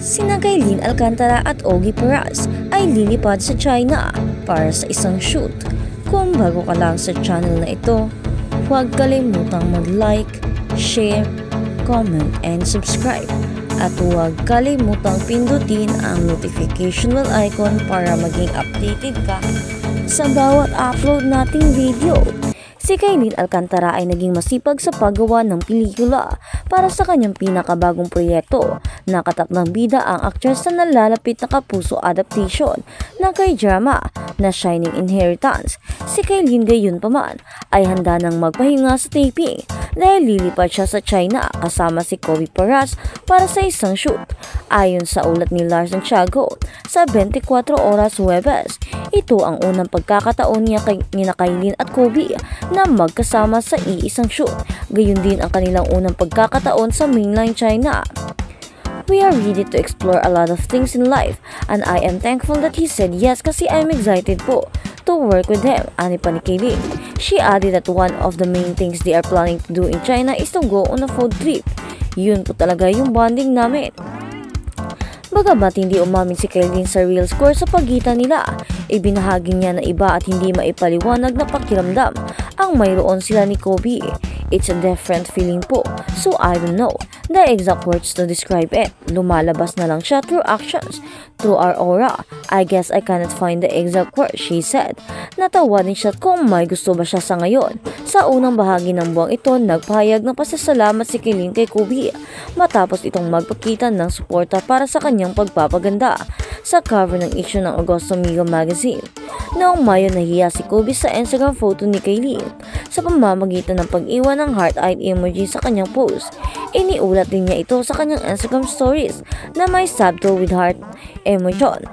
Sina Kailin Alcantara at Ogie Perez ay lilipad sa China para sa isang shoot. Kung bago ka lang sa channel na ito, huwag kalimutang mag-like, share, comment, and subscribe. At huwag kalimutang pindutin ang notification bell icon para maging updated ka sa bawat upload nating video. Si Kailin Alcantara ay naging masipag sa paggawa ng pelikula para sa kanyang pinakabagong proyekto. Nakatakdang bida ang actress na nalalapit na kapuso adaptation ng K-drama na Shining Inheritance. Si Kailin gayunpaman ay handa nang magpahinga sa taping dahil lilipad siya sa China kasama si Ogie Perez para sa isang shoot. Ayon sa ulat ni Lars Santiago sa 24 Oras Huwebes, ito ang unang pagkakataon niya ni Kailin at Ogie na magkasama sa iisang shoot. Gayon din ang kanilang unang pagkakataon sa mainland China. We are ready to explore a lot of things in life and I am thankful that he said yes kasi I'm excited po to work with him, ani pa ni Kailin. She added that one of the main things they are planning to do in China is to go on a food trip. Yun po talaga yung bonding namin. Bagamat hindi umamin si Kailin sa real score sa pagitan nila, ibinahagi niya na iba at hindi maipaliwanag na pakiramdam ang mayroon sila ni Ogie. It's a different feeling po, so I don't know the exact words to describe it. Lumalabas na lang siya through actions, through our aura. I guess I cannot find the exact words, she said. Natawa din siya kung may gusto ba siya sa ngayon. Sa unang bahagi ng buwang ito, nagpahayag ng pasasalamat si Kailin kay Ogie matapos itong magpakita ng suporta para sa kanyang pagpapaganda sa cover ng issue ng Agosto Amigo magazine. Noong Mayo, nahiya si Ogie sa Instagram photo ni Kailin sa pamamagitan ng pag-iwan ng heart-eyed emoji sa kanyang post. Iniulat din niya ito sa kanyang Instagram stories na may subtitle with heart emoji.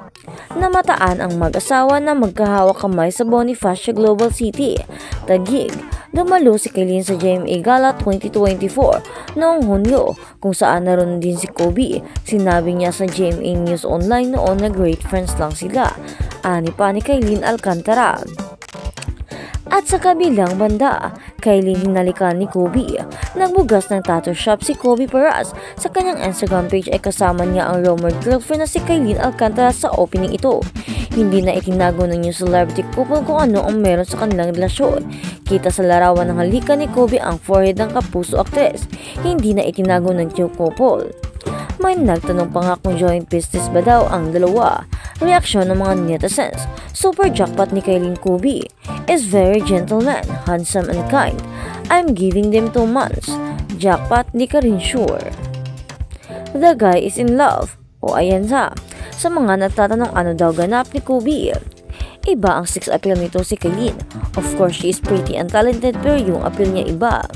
Namataan ang mag-asawa na magkahawak kamay sa Bonifacio Global City, Taguig. Dumalo si Kailin sa GMA Gala 2024 noong Hunyo kung saan naroon din si Ogie. Sinabi niya sa GMA News Online noon na great friends lang sila, ani pa ni Kailin Alcantara. At sa kabilang banda, Kailin hinalikan ni Ogie. Nagbugas ng tattoo shop si Ogie Perez. Sa kanyang Instagram page ay kasama niya ang rumored girlfriend na si Kailin Alcantara sa opening ito. Hindi na itinago ng new celebrity couple kung ano ang meron sa kanilang relasyon. Kita sa larawan ng halika ni Ogie ang forehead ng kapuso actress. Hindi na itinago ng new couple. May nagtanong pa nga kung joint business ba daw ang dalawa. Reaksyon ng mga netizens, super jackpot ni Kailin Ogie is very gentleman, handsome and kind. I'm giving them 2 months. Jackpot, di ka rin sure. The guy is in love. O ayan sa mga nagtatanong ano daw ganap ni Ogie. Iba ang sex appeal nito si Kailin. Of course, she is pretty and talented pero yung appeal niya iba.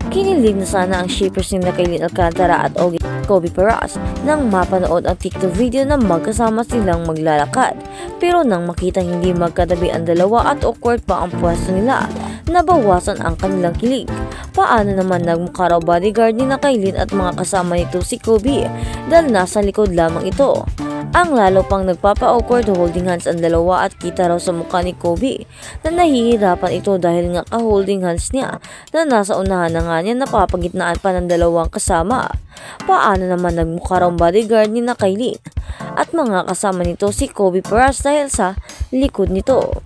Kinilig na sana ang shippers ni Kailin Alcantara at Ogie Perez nang mapanood ang TikTok video na magkasama silang maglalakad. Pero nang makita hindi magkatabi ang dalawa at awkward pa ang pwesto nila, nabawasan ang kanilang kilig. Paano naman nagmukha raw bodyguard ni Kailin at mga kasama nito si Ogie dahil nasa likod lamang ito. Ang lalo pang nagpapa-awkward holding hands ang dalawa at kita raw sa mukha ni Ogie na nahihirapan ito dahil nga ka-holding hands niya na nasa unahan na nga niya napapagitnaan pa ng dalawang kasama. Paano naman nagmukha raw bodyguard ni Kailin at mga kasama nito si Ogie Perez dahil sa likod nito.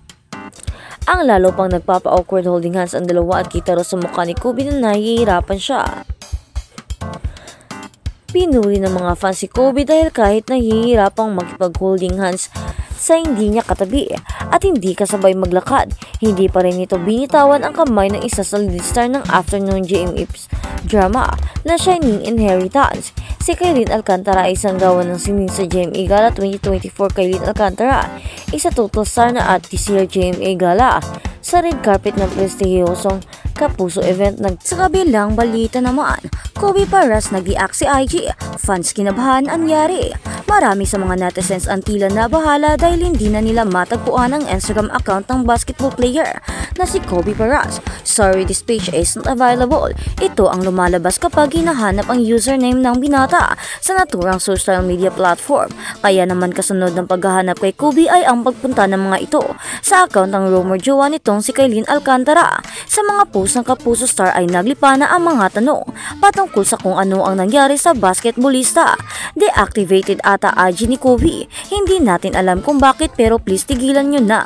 Ang lalo pang nagpapa-awkward holding hands ang dalawa at kita raw sa mukha ni Ogie na nahihirapan siya. Pinuri ng mga fans si Ogie dahil kahit nahihirapang makipag-holding hands sa hindi niya katabi at hindi kasabay maglakad, hindi pa rin ito binitawan ang kamay ng isa sa lead star ng afternoon GMA drama na Shining Inheritance. Si Kailin Alcantara ay isang gawa ng sining sa GMA Gala 2024. Kailin Alcantara, isa total star na at this year GMA Gala sa red carpet ng prestihiyosong kapuso event. Sa kabilang balita naman, Ogie Perez nag-iak si IG, fans kinabahan anyari. Marami sa mga netizens ang tila nabahala dahil hindi na nila matagpuan ang Instagram account ng basketball player na si Kobe Paras. Sorry, this page is not available. Ito ang lumalabas kapag hinahanap ang username ng binata sa naturang social media platform. Kaya naman kasunod ng paghahanap kay Kobe ay ang pagpunta ng mga ito sa account ng rumor jowa nitong si Kailin Alcantara. Sa mga post ng Kapuso Star ay naglipa na ang mga tanong patungkol sa kung ano ang nangyari sa basketballista. Deactivated ata IG ni Kobe. Hindi natin alam kung bakit pero please tigilan nyo na.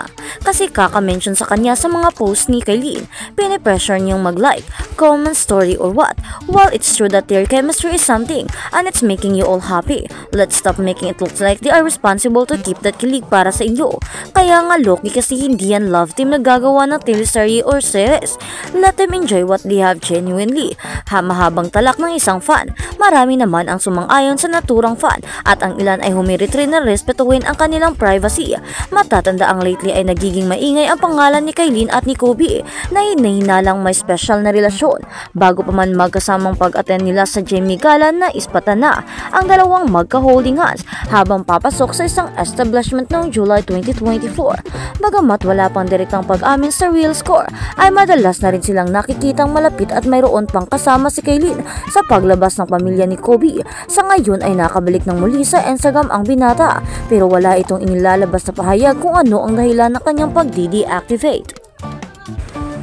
Kasi kaka-mention sa kanya sa mga post ni Kailin, pinipressure niyang mag-like, comment, story or what. While it's true that their chemistry is something and it's making you all happy, let's stop making it look like they are responsible to keep that kilig para sa inyo. Kaya nga Loki kasi hindi yan love team na gagawa ng teleserye or series. Let them enjoy what they have genuinely. Mahabang talak ng isang fan. Marami naman ang sumang-ayon sa naturang fan at ang ilan ay humirit rin na respetuhin ang kanilang privacy. Matatanda ang lately ay nagiging maingay ang pangalan ni Kailin at ni Kobe na hinahinalang may special na relasyon. Bago pa man magkasamang pag-attend nila sa Jamie Gala na ispatan na ang dalawang magka-holding hands habang papasok sa isang establishment noong July 2024. Bagamat wala pang direktang pag-amin sa real score, ay madalas na rin silang nakikitang malapit at mayroon pang kasama si Kailin sa paglabas ng pamilya ni Kobe. Sa ngayon ay nakabalik ng muli sa Instagram ang binata pero wala itong inilalabas na pahayag kung ano ang dahilan ng kanyang pag-deactivate.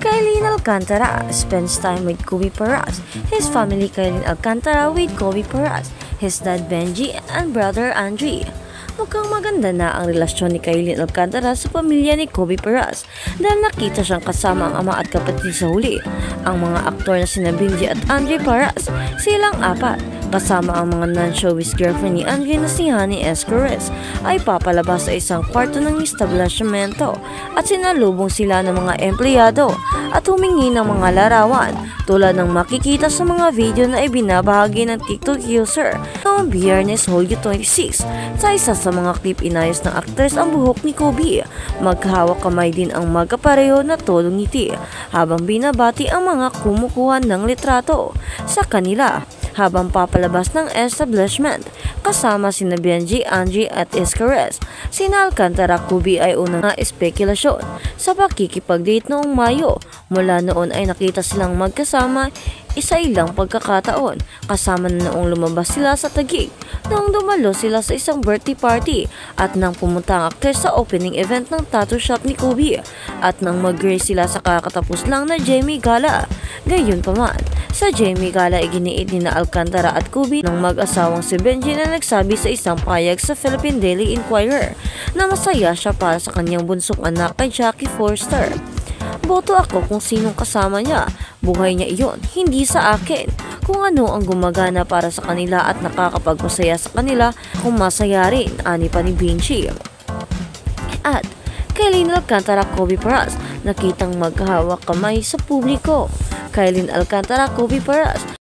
Kailin Alcantara spends time with Kobe Paras. His family Kailin Alcantara with Kobe Paras, his dad Benji and brother Andre. Mukhang maganda na ang relasyon ni Kailin Alcantara sa pamilya ni Kobe Paras dahil nakita siyang kasama ang ama at kapatid sa huli. Ang mga aktor na sina Benji at Andre Paras, silang apat, kasama ang mga non-showbiz girlfriend ni Andre na si Honey Escores, ay papalabas sa isang kwarto ng establishmento at sinalubong sila ng mga empleyado at humingi ng mga larawan tulad ng makikita sa mga video na ibinabahagi ng TikTok user noong Biyernes, Hulyo 26. Sa isa sa mga clip, inayos ng actress ang buhok ni Kobe. Magkahawak kamay din ang magkapareho na tolong ngiti habang binabati ang mga kumukuha ng litrato sa kanila habang papalabas ng establishment. Kasama sina Benji, Andre at Escares. Sina Alcantara Kobe ay unang na espekulasyon sa pakikipag-date noong Mayo. Mula noon ay nakita silang magkasama isa ilang pagkakataon, kasama na noong lumabas sila sa Taguig, noong dumalo sila sa isang birthday party at nang pumunta ang actress sa opening event ng tattoo shop ni Kobe at nang mag-grace sila sa kakatapos lang na Jamie Gala. Gayunpaman, sa Jamie Gala iginiit ni na Alcantara at Kobe ng mag-asawang si Benji na nagsabi sa isang payag sa Philippine Daily Inquirer na masaya siya para sa kanyang bunsong anak kay Jackie Forster. Boto ako kung sinong kasama niya. Buhay niya iyon, hindi sa akin. Kung ano ang gumagana para sa kanila at nakakapagpasaya sa kanila, kung masaya rin, ani pa ni Benji. At Kailin Alcantara Kobe Paras nakitang maghahawak kamay sa publiko. Kailin Alcantara Kobe Paras